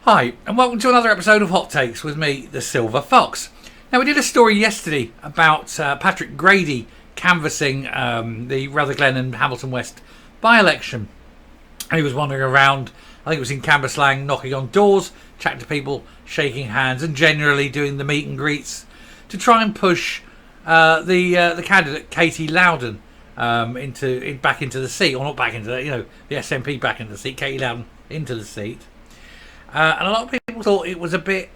Hi, and welcome to another episode of Hot Takes with me, the Silver Fox. Now, we did a story yesterday about Patrick Grady canvassing the Rutherglen and Hamilton West by-election. And he was wandering around, I think it was in Cambuslang, knocking on doors, chatting to people, shaking hands, and generally doing the meet and greets to try and push the candidate, Katie Loudon, back into the seat, or not back into the SNP back into the seat, Katie Loudon into the seat. And a lot of people thought it was a bit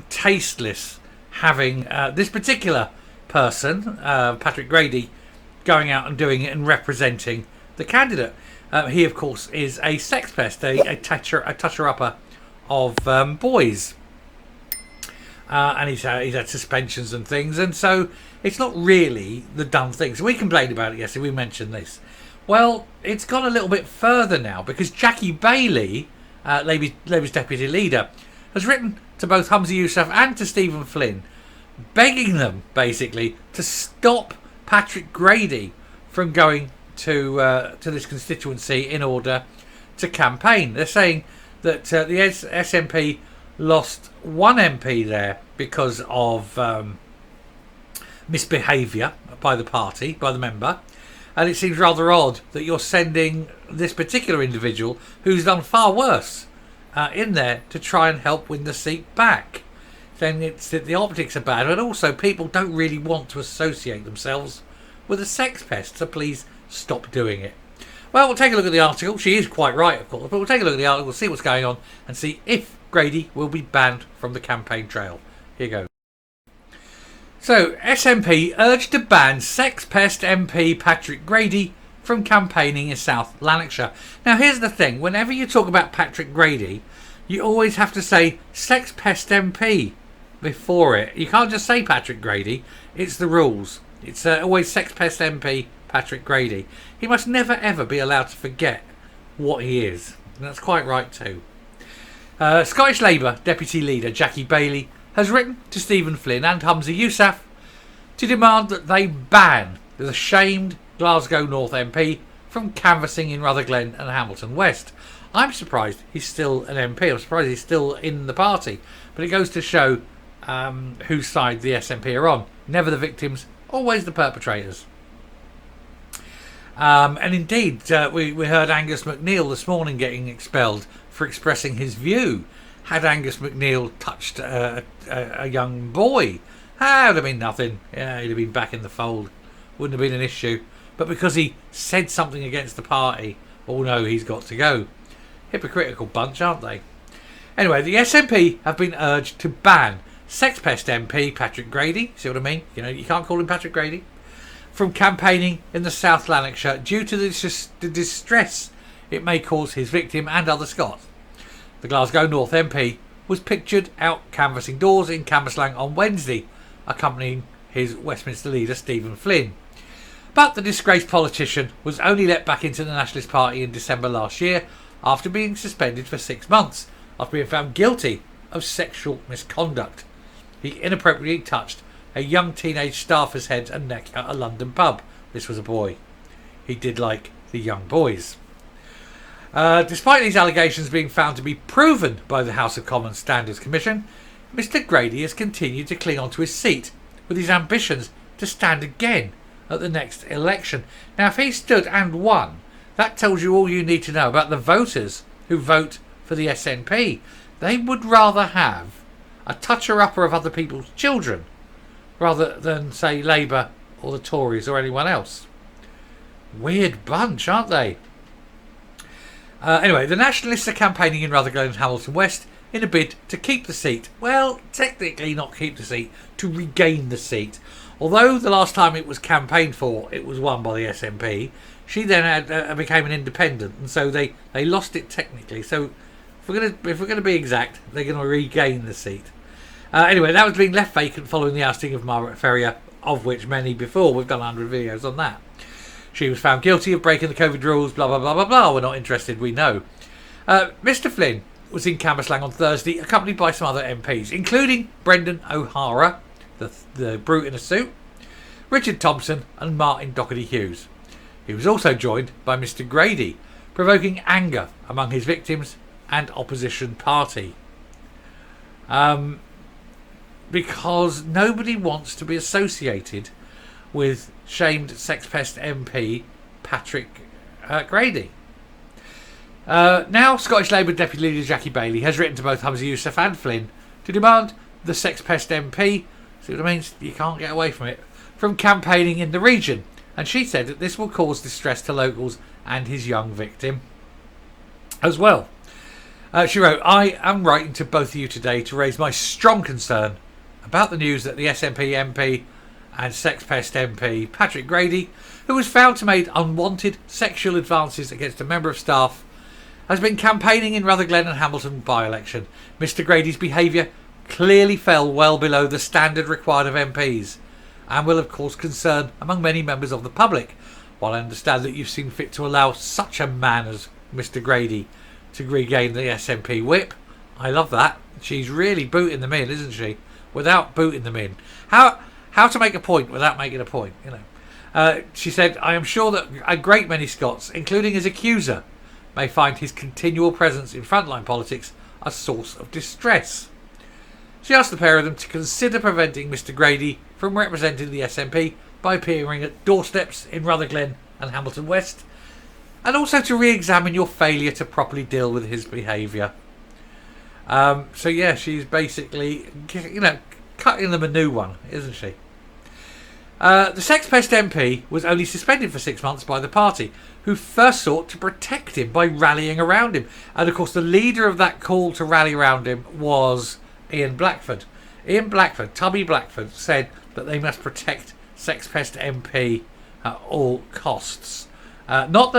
tasteless having this particular person, Patrick Grady, going out and doing it and representing the candidate. He, of course, is a sex pest, a toucher-upper of boys. And he's had suspensions and things, and so it's not really the done thing. So we complained about it yesterday, we mentioned this. Well, it's gone a little bit further now, because Jackie Baillie, Labour's deputy leader, has written to both Yousaf and to Stephen Flynn, begging them basically to stop Patrick Grady from going to this constituency in order to campaign. They're saying that the SNP lost one MP there because of misbehaviour by the party, by the member. And it seems rather odd that you're sending this particular individual, who's done far worse, in there to try and help win the seat back. Then it's that the optics are bad, but also people don't really want to associate themselves with a sex pest, so please stop doing it. Well, we'll take a look at the article. She is quite right, of course, but we'll take a look at the article, see what's going on, and see if Grady will be banned from the campaign trail. Here you go. So, SNP urged to ban sex pest MP Patrick Grady from campaigning in South Lanarkshire. Now, here's the thing. Whenever you talk about Patrick Grady, you always have to say sex pest MP before it. You can't just say Patrick Grady. It's the rules. It's always sex pest MP Patrick Grady. He must never ever be allowed to forget what he is. And that's quite right too. Scottish Labour Deputy Leader Jackie Baillie has written to Stephen Flynn and Yousaf to demand that they ban the shamed Glasgow North MP from canvassing in Rutherglen and Hamilton West. I'm surprised he's still an MP. I'm surprised he's still in the party. But it goes to show whose side the SNP are on. Never the victims, always the perpetrators. And indeed, we heard Angus MacNeil this morning getting expelled for expressing his view. Had Angus MacNeil touched a young boy, that would have been nothing. Yeah, he'd have been back in the fold. Wouldn't have been an issue. But because he said something against the party, oh no, he's got to go. Hypocritical bunch, aren't they? Anyway, the SNP have been urged to ban sex pest MP Patrick Grady, see what I mean? You know, you can't call him Patrick Grady, from campaigning in the South Lanarkshire due to the distress it may cause his victim and other Scots. The Glasgow North MP was pictured out canvassing doors in Cambuslang on Wednesday, accompanying his Westminster leader Stephen Flynn. But the disgraced politician was only let back into the Nationalist Party in December last year after being suspended for 6 months after being found guilty of sexual misconduct. He inappropriately touched a young teenage staffer's head and neck at a London pub. This was a boy. He did like the young boys. Despite these allegations being found to be proven by the House of Commons Standards Commission, Mr Grady has continued to cling on to his seat with his ambitions to stand again at the next election. Now, if he stood and won, that tells you all you need to know about the voters who vote for the SNP. They would rather have a toucher-upper of other people's children rather than, say, Labour or the Tories or anyone else. Weird bunch, aren't they? Anyway, the Nationalists are campaigning in Rutherglen and Hamilton West in a bid to keep the seat. Well, technically not keep the seat, to regain the seat. Although the last time it was campaigned for, it was won by the SNP, she then became an independent, and so they lost it technically. So if we're gonna be exact, they're going to regain the seat. Anyway, that was being left vacant following the ousting of Margaret Ferrier, of which many before. We've done 100 videos on that. She was found guilty of breaking the COVID rules, blah, blah, blah, blah, blah. We're not interested, we know. Mr Flynn was in Cambuslang on Thursday, accompanied by some other MPs, including Brendan O'Hara, the brute in a suit, Richard Thompson and Martin Doherty-Hughes. He was also joined by Mr Grady, provoking anger among his victims and opposition party. because nobody wants to be associated with shamed sex pest MP Patrick Grady. Now, Scottish Labour Deputy Leader Jackie Baillie has written to both Yousaf and Flynn to demand the sex pest MP, see what it means, you can't get away from it, from campaigning in the region. And she said that this will cause distress to locals and his young victim as well. She wrote, I am writing to both of you today to raise my strong concern about the news that the SNP MP and sex pest MP Patrick Grady, who was found to make unwanted sexual advances against a member of staff, has been campaigning in Rutherglen and Hamilton by-election. Mr Grady's behaviour clearly fell well below the standard required of MPs and will have caused concern among many members of the public. While I understand that you've seen fit to allow such a man as Mr Grady to regain the SNP whip, I love that. She's really booting them in, isn't she? Without booting them in. How to make a point without making a point, you know. She said, I am sure that a great many Scots, including his accuser, may find his continual presence in frontline politics a source of distress. She asked the pair of them to consider preventing Mr Grady from representing the SNP by appearing at doorsteps in Rutherglen and Hamilton West, and also to re-examine your failure to properly deal with his behaviour. So yeah, she's basically, you know, cutting them a new one, isn't she? The sex pest MP was only suspended for 6 months by the party, who first sought to protect him by rallying around him. And of course the leader of that call to rally around him was Ian Blackford. Tubby Blackford, said that they must protect sex pest MP at all costs. Not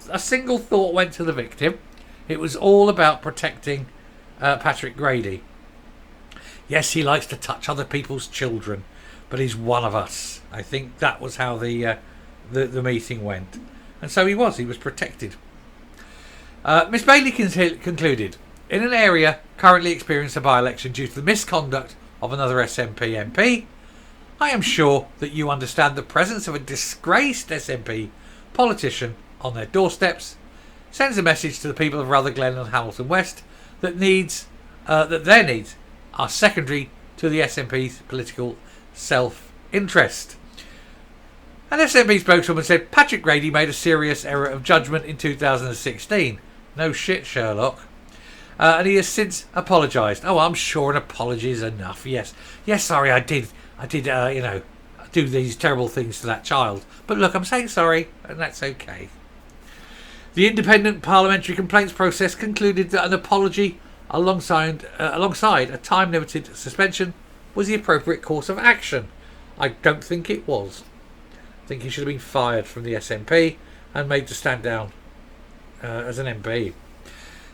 a single thought went to the victim. It was all about protecting Patrick Grady. Yes, he likes to touch other people's children, but he's one of us. I think that was how the meeting went. And so he was protected. Miss Baillie concluded, in an area currently experiencing a by-election due to the misconduct of another SNP MP, I am sure that you understand the presence of a disgraced SNP politician on their doorsteps sends a message to the people of Rutherglen and Hamilton West that their needs are secondary to the SNP's political self-interest. An SNP spokeswoman said Patrick Grady made a serious error of judgment in 2016. No shit, Sherlock. And he has since apologised. Oh, I'm sure an apology is enough. Yes, sorry, I did, do these terrible things to that child. But look, I'm saying sorry, and that's okay. The independent parliamentary complaints process concluded that an apology alongside a time-limited suspension was the appropriate course of action. I don't think it was. I think he should have been fired from the SNP and made to stand down as an MP.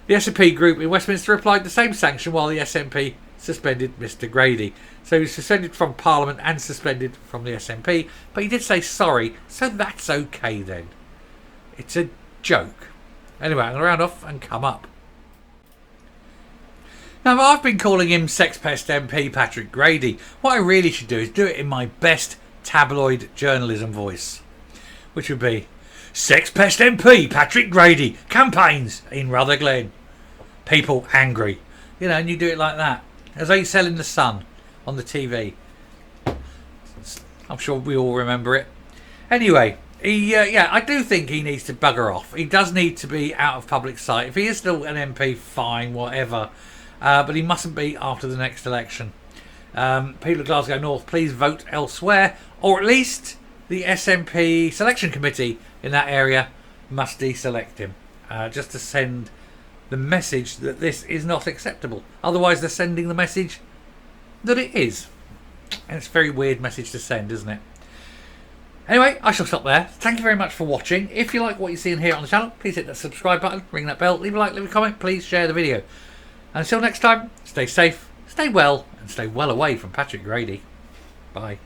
The SNP group in Westminster applied the same sanction while the SNP suspended Mr Grady. So he was suspended from Parliament and suspended from the SNP, but he did say sorry, so that's okay then. It's a joke. Anyway, I'm going to round off and come up. Now, I've been calling him Sex Pest MP Patrick Grady. What I really should do is do it in my best tabloid journalism voice, which would be Sex Pest MP Patrick Grady campaigns in Rutherglen. People angry. You know, and you do it like that. As they sell in the Sun on the TV. I'm sure we all remember it. Anyway, I do think he needs to bugger off. He does need to be out of public sight. If he is still an MP, fine, whatever. But he mustn't be after the next election. People of Glasgow North, please vote elsewhere, or at least the SNP selection committee in that area must deselect him, just to send the message that this is not acceptable. Otherwise, they're sending the message that it is. And it's a very weird message to send, isn't it? Anyway, I shall stop there. Thank you very much for watching. If you like what you see and hear on the channel, please hit that subscribe button, ring that bell, leave a like, leave a comment, please share the video. And until next time, stay safe, stay well, and stay well away from Patrick Grady. Bye.